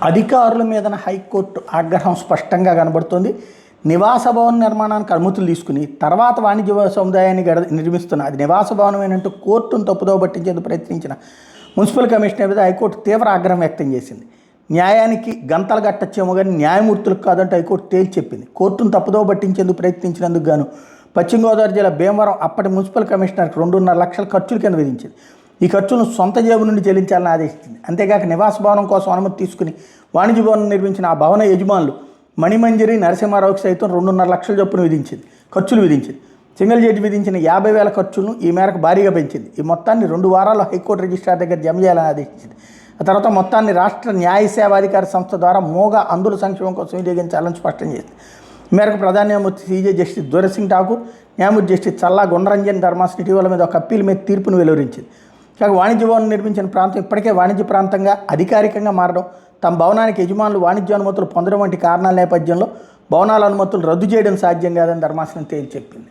అధికారుల మీదన హైకోర్టు ఆగ్రహం స్పష్టంగా కనబడుతోంది. నివాస భవన నిర్మాణానికి అనుమతులు తీసుకుని తర్వాత వాణిజ్య సముదాయాన్ని నిర్మిస్తున్న అది నివాస భవనమేనంటూ కోర్టును తప్పుదోవ పట్టించేందుకు ప్రయత్నించిన మున్సిపల్ కమిషనర్ మీద హైకోర్టు తీవ్ర ఆగ్రహం వ్యక్తం చేసింది. న్యాయానికి గంతలు గట్టచ్చేమో కానీ న్యాయమూర్తులకు కాదంటే హైకోర్టు తేల్చి చెప్పింది. కోర్టును తప్పుదోవ పట్టించేందుకు ప్రయత్నించినందుకు గాను పశ్చిమ గోదావరి జిల్లా భీమవరం అప్పటి మున్సిపల్ కమిషనర్కి 2.5 లక్షల ఖర్చుల కింద విధించింది. ఈ ఖర్చులను సొంత జేబు నుండి చెల్లించాలని ఆదేశించింది. అంతేగాక నివాస భవనం కోసం అనుమతి తీసుకుని వాణిజ్య భవనం నిర్మించిన ఆ భవన యజమానులు మణిమంజరి నరసింహారావుకి సైతం 2.5 లక్షల చొప్పున ఖర్చులు విధించింది. సింగిల్ జడ్జి విధించిన 50,000 ఖర్చులను ఈ మేరకు భారీగా పెంచింది. ఈ మొత్తాన్ని 2 వారాల్లో హైకోర్టు రిజిస్ట్రార్ దగ్గర జమ చేయాలని ఆదేశించింది. ఆ తర్వాత మొత్తాన్ని రాష్ట్ర న్యాయ సేవాధికార సంస్థ ద్వారా మోగ అందుల సంక్షేమం కోసం వినియోగించాలని స్పష్టం చేసింది. ఈ మేరకు ప్రధాన న్యాయమూర్తి సీజే జస్టిస్ దొరసింగ్ ఠాకూర్, న్యాయమూర్తి జస్టిస్ చల్లా గుండ్రంజన్ ధర్మాసనం ఇటీవల మీద ఒక అప్పీల్ మీద తీర్పును వెలువరించింది. కాగా వాణిజ్య భవనం నిర్మించిన ప్రాంతం ఇప్పటికే వాణిజ్య ప్రాంతంగా అధికారికంగా మారడం, తమ భవనానికి యజమానులు వాణిజ్య అనుమతులు పొందడం వంటి కారణాల నేపథ్యంలో భవనాల అనుమతులు రద్దు చేయడం సాధ్యం కాదని ధర్మాసనం తేల్చి చెప్పింది.